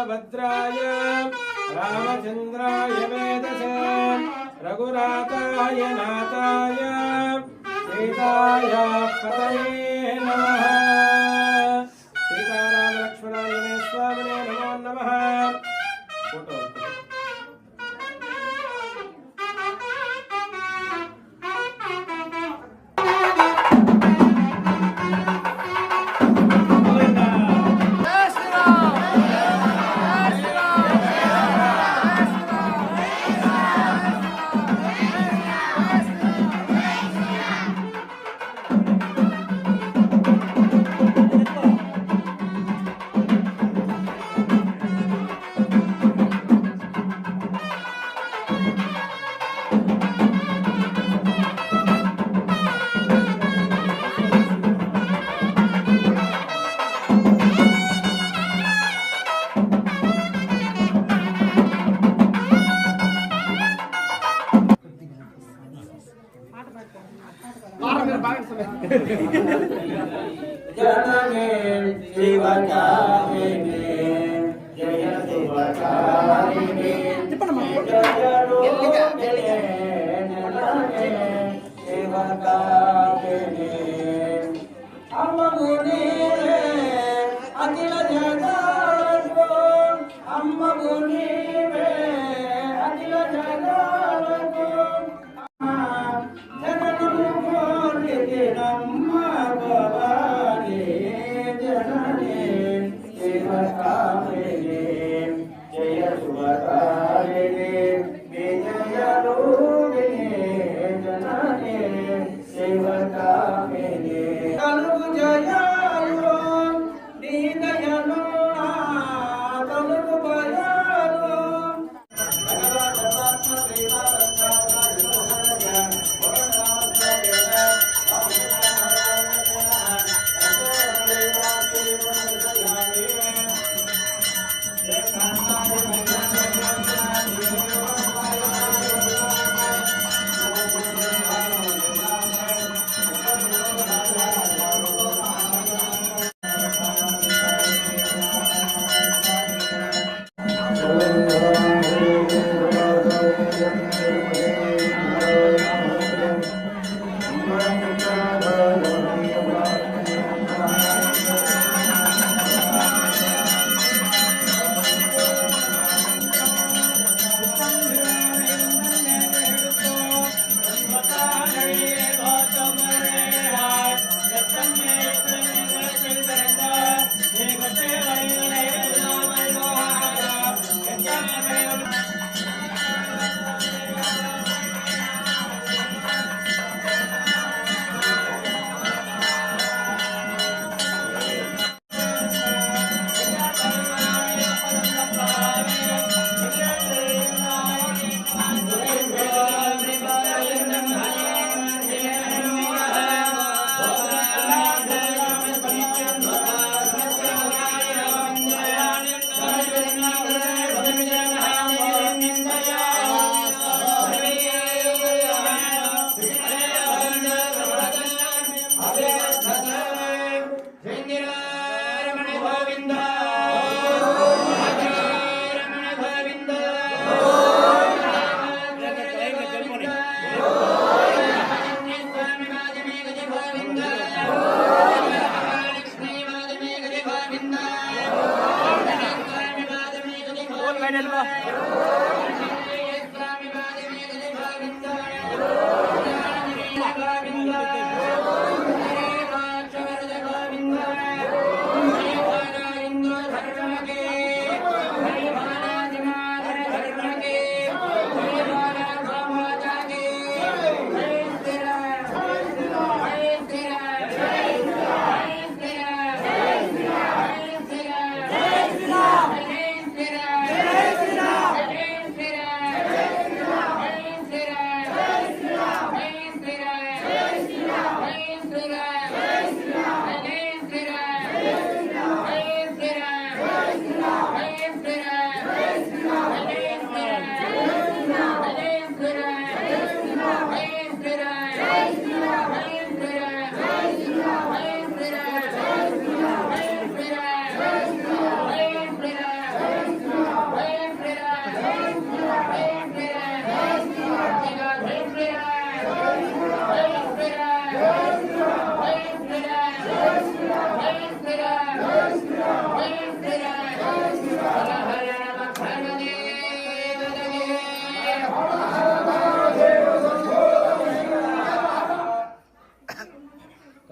भद्राय रामचंद्राय वेदसे रघुनाथाय नाथाय सीताय पतये नमः। सीताराम लक्ष्मणाय स्वामिने नमो नमः। फोटो जननी शिवकारिणी जय शिवकारिणी जय रूपिणी शिवकारिणी अम्म मुनि अखिल जगत अम्म मुनि अखिल जगत जय शुभकारिणी विजय रूपिणी जननी शिवकामिनी कलु जयालो दीनयलो कलु भयालो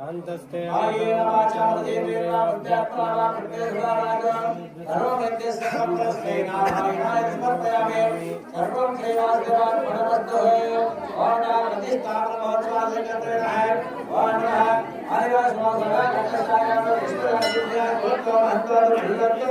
అంతస్తే ఆయేన వాచామదేవేన ఉద్యాత్మనా ప్రత్యేకదానాగ సర్వవ్యక్తిస్య సంప్రస్తే నారాయణాయ సమర్పయామి సర్వం శ్రీవాసుదేవాయ నమస్తు ఓం ప్రతిష్ఠాపన మహోత్సవాధికర్తృణ ఓం ఆదివాస మహోత్సవ కట్టస్థాయ విష్ణురాజ్య గోత్ర మహత్వాద విదర్తో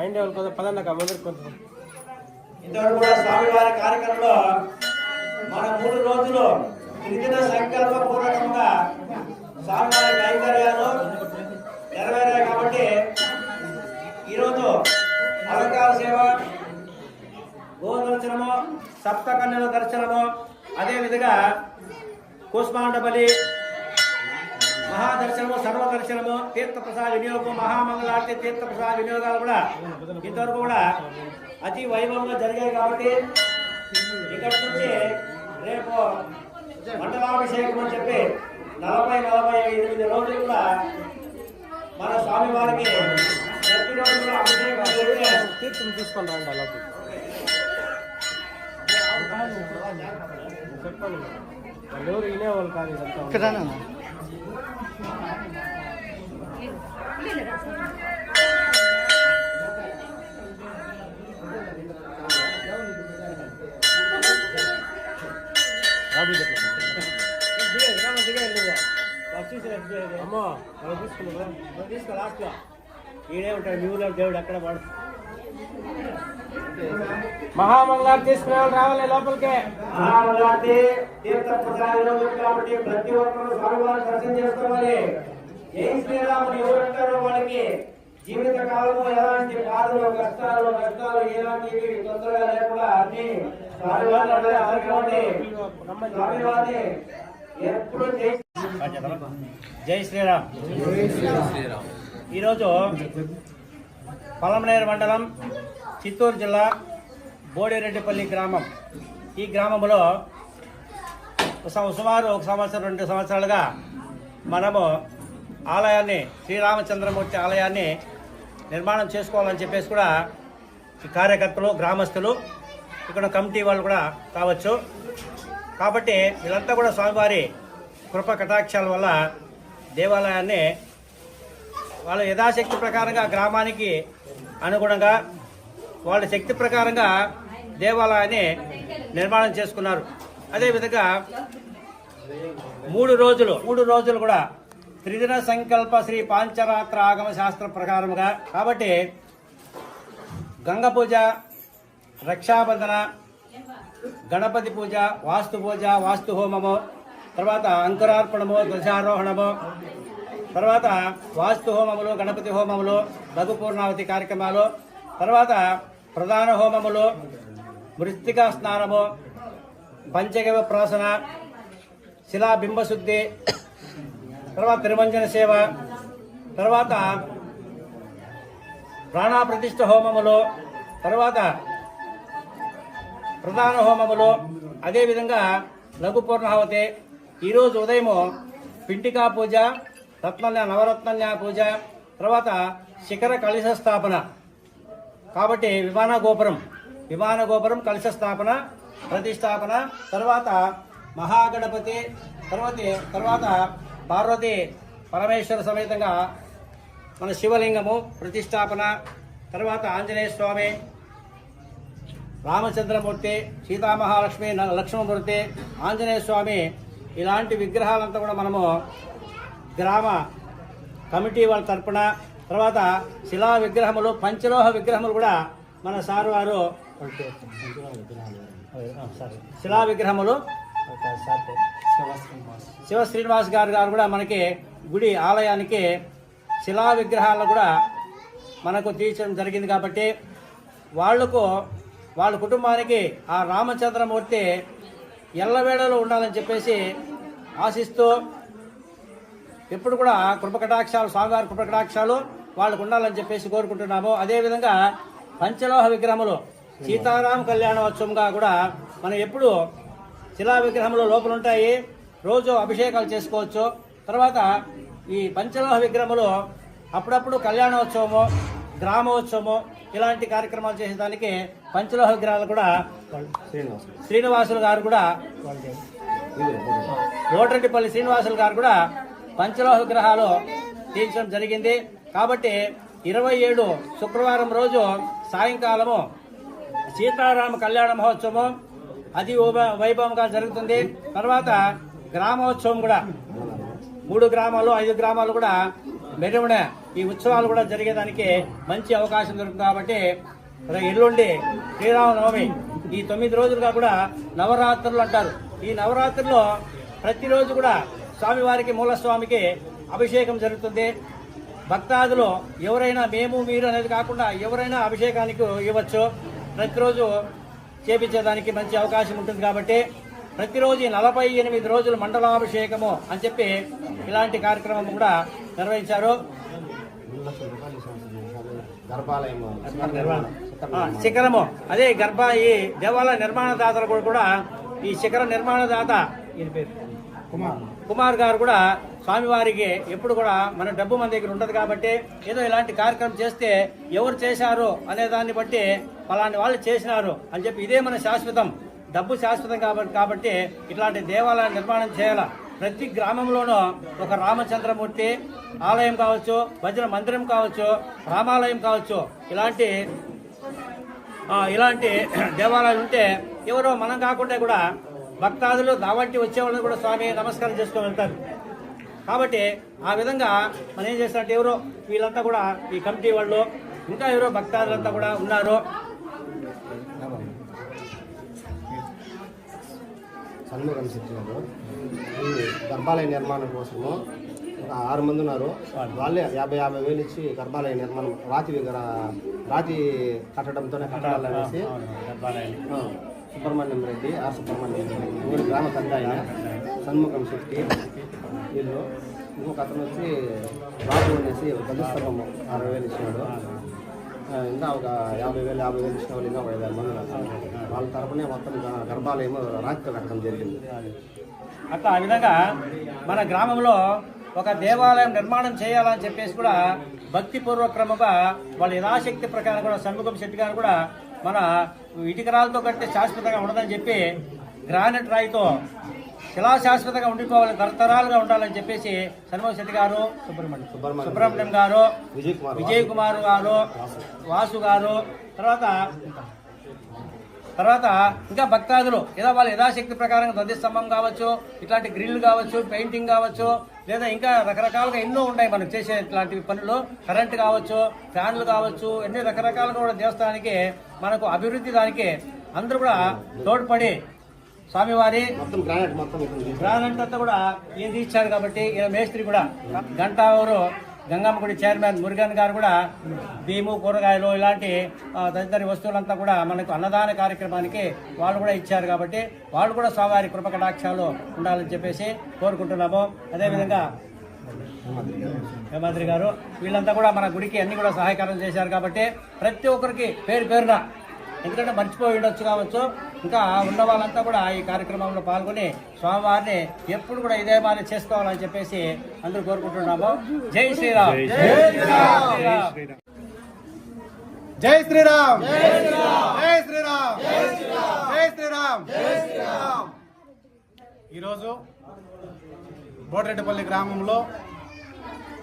అయింది వాళ్ళు కొంత పదన్నక ముందరికి కొంత ఇంతవరకు కూడా స్వామివారి కార్యక్రమంలో మన 3 రోజులు త్రిదిన సంకల్ప పూర్వకంగా స్వామివారి కైంకర్యాలు నెరవేరాయి కాబట్టి ఈరోజు అలంకార సేవ, గోదర్శనము, సప్తకన్యల దర్శనము, అదేవిధంగా కూష్మాండ బలి, మహాదర్శనము, సర్వదర్శనము, తీర్థప్రసాద వినియోగం, మహామంగళార్తి తీర్థప్రసాద వినియోగాలు కూడా ఇంతవరకు కూడా అతి వైభవంగా జరిగాయి కాబట్టి ఇక్కడి నుంచి రేపు మండలాభిషేకం అని చెప్పి 40-45 రోజులు కూడా మన స్వామివారికి ప్రతిరోజు కూడా అభిషేకం చేస్తే తీర్థం తీసుకొని రండి అలా చెప్పండి. వాళ్ళు ఎవరు వినేవాళ్ళు కాదు ఇదంతా. అమ్మో అలా తీసుకున్నా తీసుకో లాస్ట్లో ఈడే ఉంటాడు మీ ఊళ్ళో దేవుడు అక్కడ వాడు మహామంగళాలు తీసుకునే వాళ్ళు రావాలి లోపలికే. మహామంగళార్తి తీర్థప్రసాద వినియోగం కాబట్టి ప్రతి ఒక్కరు స్వామివారిని దర్శనం చేసుకోవాలి. జై శ్రీరాముని ఎవరంటారో వాళ్ళకి జీవిత కాలము ఎలాంటి బాధలు, కష్టాలు, నష్టాలు ఎలాంటివి తొందరగా లేకుండా అన్ని స్వామివారిని ఆదుకోండి. స్వామివారిని ఎప్పుడు జై శ్రీరామ్. ఈరోజు పలమనేరు మండలం, చిత్తూరు జిల్లా, బోడిరెడ్డిపల్లి గ్రామం. ఈ గ్రామంలో సుమారు 1 సంవత్సరం 2 సంవత్సరాలుగా మనము ఆలయాన్ని, శ్రీరామచంద్రమూర్తి ఆలయాన్ని నిర్మాణం చేసుకోవాలని చెప్పేసి కూడా ఈ కార్యకర్తలు, గ్రామస్తులు, ఇక్కడ కమిటీ వాళ్ళు కూడా కావచ్చు. కాబట్టి వీళ్ళంతా కూడా స్వామివారి కృప కటాక్షాల వల్ల దేవాలయాన్ని వాళ్ళ యథాశక్తి ప్రకారంగా గ్రామానికి అనుగుణంగా వాళ్ళ శక్తి ప్రకారంగా దేవాలయాన్ని నిర్మాణం చేసుకున్నారు. అదేవిధంగా 3 రోజులు కూడా త్రిదిన సంకల్ప శ్రీ పాంచరాత్ర ఆగమ శాస్త్ర ప్రకారముగా కాబట్టి గంగ పూజ, రక్షాబంధన, గణపతి పూజ, వాస్తు పూజ, వాస్తు హోమము, తర్వాత అంకురార్పణము, ధ్వజారోహణము, తర్వాత వాస్తు హోమములు, గణపతి హోమములు, లఘు పూర్ణావతి కార్యక్రమాలు, తర్వాత ప్రధాన హోమములు, మృత్తికా స్నానము, పంచగవ ప్రాసన, శిలా బింబశుద్ధి, తర్వాత తిరుమంజన సేవ, తర్వాత ప్రాణాప్రతిష్ఠ హోమములు, తర్వాత ప్రధాన హోమములు, అదేవిధంగా లఘు పూర్ణావతి. ఈరోజు ఉదయము పింటికా పూజ, నవరత్నన్య పూజ, తర్వాత శిఖర కలశ స్థాపన. కాబట్టి విమాన గోపురం కలశ స్థాపన, ప్రతిష్టాపన, తర్వాత మహాగణపతి, తర్వాత పార్వతి పరమేశ్వర సమేతంగా మన శివలింగము ప్రతిష్టాపన, తర్వాత ఆంజనేయ స్వామి, రామచంద్రమూర్తి, సీతామహాలక్ష్మి, లక్ష్మణమూర్తి, ఆంజనేయ స్వామి, ఇలాంటి విగ్రహాలంతా కూడా మనము గ్రామ కమిటీ వాళ్ళ తరపున, తర్వాత శిలా విగ్రహములు, పంచలోహ విగ్రహములు కూడా మన సార్ వారు శిలా విగ్రహములు శివ శ్రీనివాస్ గారు కూడా మనకి గుడి ఆలయానికి శిలా విగ్రహాలను కూడా మనకు తీర్చడం జరిగింది. కాబట్టి వాళ్ళ కుటుంబానికి ఆ రామచంద్రమూర్తి ఎల్లవేళలో ఉండాలని చెప్పేసి ఆశిస్తూ ఎప్పుడు కూడా కృపకటాక్షాలు, స్వామివారి కృపకటాక్షాలు వాళ్ళకు ఉండాలని చెప్పేసి కోరుకుంటున్నాము. అదేవిధంగా పంచలోహ విగ్రహములు సీతారామ కళ్యాణోత్సవంగా కూడా మనం ఎప్పుడు శిలా విగ్రహములు లోపల ఉంటాయి, రోజు అభిషేకాలు చేసుకోవచ్చు. తర్వాత ఈ పంచలోహ విగ్రహములు అప్పుడప్పుడు కళ్యాణోత్సవము, గ్రామోత్సవము ఇలాంటి కార్యక్రమాలు చేసేదానికి పంచలోహ విగ్రహాలు కూడా శ్రీనివాసులు గారు కూడా రోడ్రెడ్డిపల్లి శ్రీనివాసులు గారు కూడా పంచలోహ విగ్రహాలు తీర్చడం జరిగింది. కాబట్టి 27 శుక్రవారం రోజు సాయంకాలము సీతారామ కళ్యాణ మహోత్సవం అతి వైభవంగా జరుగుతుంది. తర్వాత గ్రామోత్సవం కూడా 3 గ్రామాలు 5 గ్రామాలు కూడా మెరుగున ఈ ఉత్సవాలు కూడా జరిగేదానికి మంచి అవకాశం దొరుకుతుంది. కాబట్టి ఎల్లుండి శ్రీరామనవమి, ఈ 9 రోజులుగా కూడా నవరాత్రులు అంటారు. ఈ నవరాత్రుల్లో ప్రతిరోజు కూడా స్వామివారికి, మూలస్వామికి అభిషేకం జరుగుతుంది. భక్తాదులు ఎవరైనా మేము మీరు అనేది కాకుండా ఎవరైనా అభిషేకానికి ఇవ్వచ్చు. ప్రతిరోజు చేపించేదానికి మంచి అవకాశం ఉంటుంది. కాబట్టి ప్రతిరోజు 48 రోజులు మండలాభిషేకము అని చెప్పి ఇలాంటి కార్యక్రమం కూడా నిర్వహించారు. శిఖరము అదే ఈ దేవాలయ నిర్మాణదాతలు కూడా ఈ శిఖర నిర్మాణదాత కుమార్ గారు కూడా స్వామివారికి ఎప్పుడు కూడా మన డబ్బు మన దగ్గర ఉండదు. కాబట్టి ఏదో ఇలాంటి కార్యక్రమం చేస్తే ఎవరు చేశారు అనే దాన్ని బట్టి ఫలాని వాళ్ళు చేసినారు అని చెప్పి ఇదే మన శాశ్వతం, డబ్బు శాశ్వతం కాబట్టి ఇట్లాంటి దేవాలయం నిర్మాణం చేయాల. ప్రతి గ్రామంలోనూ ఒక రామచంద్రమూర్తి ఆలయం కావచ్చు, భజన మందిరం కావచ్చు, రామాలయం కావచ్చు, ఇలాంటి దేవాలయాలు ఉంటే ఎవరో మనం కాకుండా కూడా భక్తాదులు దావంటి వచ్చేవాళ్ళని కూడా స్వామి నమస్కారం చేసుకొని వెళ్తారు. కాబట్టి ఆ విధంగా మనం ఏం చేస్తారంటే ఎవరో వీళ్ళంతా కూడా ఈ కమిటీ వాళ్ళు ఇంకా ఎవరో భక్తాదులంతా కూడా ఉన్నారు. సన్ముఖం శిక్షణలో ఈ గర్భాలయ నిర్మాణం కోసము ఒక 6 మంది ఉన్నారు. వాళ్ళే 50,000 వేలు ఇచ్చి గర్భాలయ నిర్మాణం రాతి కట్టడంతోనే కట్టాలనేసి సుబ్రహ్మణ్యం రెడ్డి, సుబ్రహ్మణ్యం రెడ్డి, ఊరి గ్రామ పెద్ద ఆయన సన్ముఖం శెట్టి వీళ్ళు. ఇంకొక అతను వచ్చి బాబు అనేసి గజస్తంభము 60,000 ఇచ్చినాడు. ఇంకా ఒక 50,000 ఇచ్చిన వాళ్ళు ఇంకా 5,000 మంది ఉన్నారు. వాళ్ళ తరపునే మొత్తం గర్భాలయం రాతితో కట్టడం జరిగింది. అట్లా ఆ విధంగా మన గ్రామంలో ఒక దేవాలయం నిర్మాణం చేయాలని చెప్పేసి కూడా భక్తిపూర్వక్రమంగా వాళ్ళ యథాశక్తి ప్రకారం కూడా సన్ముఖం శెట్టి గారు కూడా మన ఇటుకరాలతో కట్టే శాశ్వతంగా ఉండదని చెప్పి గ్రానైట్ రాయితో శిలా శాశ్వతంగా ఉండిపోవాలి, తరతరాలుగా ఉండాలని చెప్పేసి సన్ముఖం శెట్టి గారు, సుబ్రహ్మణ్యం గారు, విజయ్ కుమార్ గారు, వాసు గారు, తర్వాత ఇంకా భక్తాదులు ఏదో వాళ్ళ యథాశక్తి ప్రకారం ధ్వజస్తంభం కావచ్చు, ఇట్లాంటి గ్రిల్ కావచ్చు, పెయింటింగ్ కావచ్చు, లేదా ఇంకా రకరకాలుగా ఎన్నో ఉన్నాయి మనకు చేసే ఇట్లాంటి పనులు. కరెంట్ కావచ్చు, ఫ్యాన్లు కావచ్చు, ఎన్ని రకరకాలుగా కూడా దేవస్థానానికి మనకు అభివృద్ధి దానికి అందరూ కూడా తోడ్పడి స్వామివారి గ్రానైట్ అంతా కూడా ఈయన తీర్చారు. కాబట్టి ఈయన మేస్త్రి కూడా గంటావూరు గంగమ్మ గుడి చైర్మన్ మురుగన్ గారు కూడా బియ్యము, కూరగాయలు ఇలాంటి తదితర వస్తువులంతా కూడా మనకు అన్నదాన కార్యక్రమానికి వాళ్ళు కూడా ఇచ్చారు. కాబట్టి వాళ్ళు కూడా స్వామివారి కృపకటాక్షాలు ఉండాలని చెప్పేసి కోరుకుంటున్నాము. అదేవిధంగా హేమాద్రి గారు వీళ్ళంతా కూడా మన గుడికి అన్ని కూడా సహాయకారం చేశారు. కాబట్టి ప్రతి ఒక్కరికి పేరు పేరున, ఎందుకంటే మర్చిపోయి ఉండొచ్చు కావచ్చు, ఇంకా ఉన్న వాళ్ళంతా కూడా ఈ కార్యక్రమంలో పాల్గొని స్వామివారిని ఎప్పుడు కూడా ఇదే మాదిరి చేసుకోవాలని చెప్పేసి అందరూ కోరుకుంటున్నాము. జై శ్రీరామ్. జై శ్రీరామ్. జై శ్రీరామ్. జై శ్రీరామ్. ఈరోజు బోటరెడ్డిపల్లి గ్రామంలో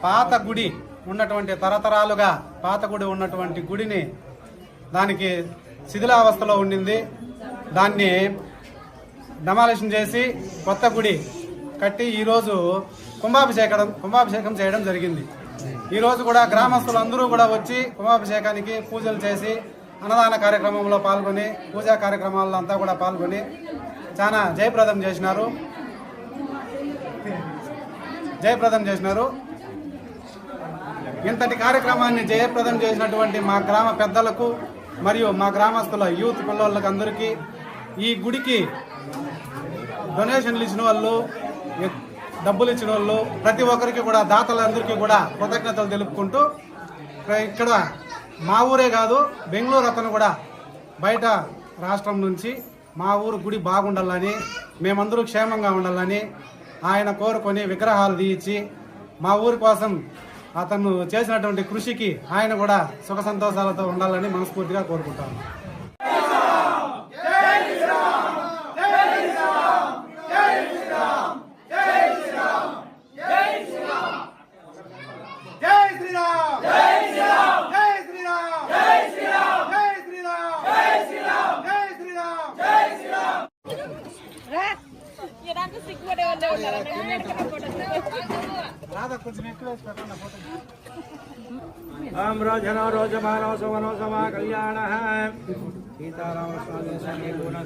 పాత గుడి ఉన్నటువంటి తరతరాలుగా పాత గుడి ఉన్నటువంటి గుడిని దానికి శిథిలావస్థలో ఉండింది. దాన్ని డమాలిషన్ చేసి కొత్త గుడి కట్టి ఈరోజు కుంభాభిషేకం చేయడం జరిగింది. ఈరోజు కూడా గ్రామస్తులు అందరూ కూడా వచ్చి కుంభాభిషేకానికి పూజలు చేసి అన్నదాన కార్యక్రమంలో పాల్గొని పూజా కార్యక్రమాల్లో అంతా కూడా పాల్గొని చాలా జయప్రదం చేసినారు. ఇంతటి కార్యక్రమాన్ని జయప్రదం చేసినటువంటి మా గ్రామ పెద్దలకు మరియు మా గ్రామస్తుల యూత్ పిల్లలకు అందరికీ, ఈ గుడికి డొనేషన్లు ఇచ్చిన వాళ్ళు, డబ్బులు ఇచ్చిన వాళ్ళు ప్రతి ఒక్కరికి కూడా దాతలందరికీ కూడా కృతజ్ఞతలు తెలుపుకుంటూ ఇక్కడ మా ఊరే కాదు బెంగళూరు అతను కూడా బయట రాష్ట్రం నుంచి మా ఊరు గుడి బాగుండాలని మేమందరూ క్షేమంగా ఉండాలని ఆయన కోరుకొని విగ్రహాలు తీయించి మా ఊరి కోసం అతను చేసినటువంటి కృషికి ఆయన కూడా సుఖ సంతోషాలతో ఉండాలని మనస్ఫూర్తిగా కోరుకుంటాను. रोजनो रोजमानो सुवनो समा कल्याणः सीताराम स्वामी गुण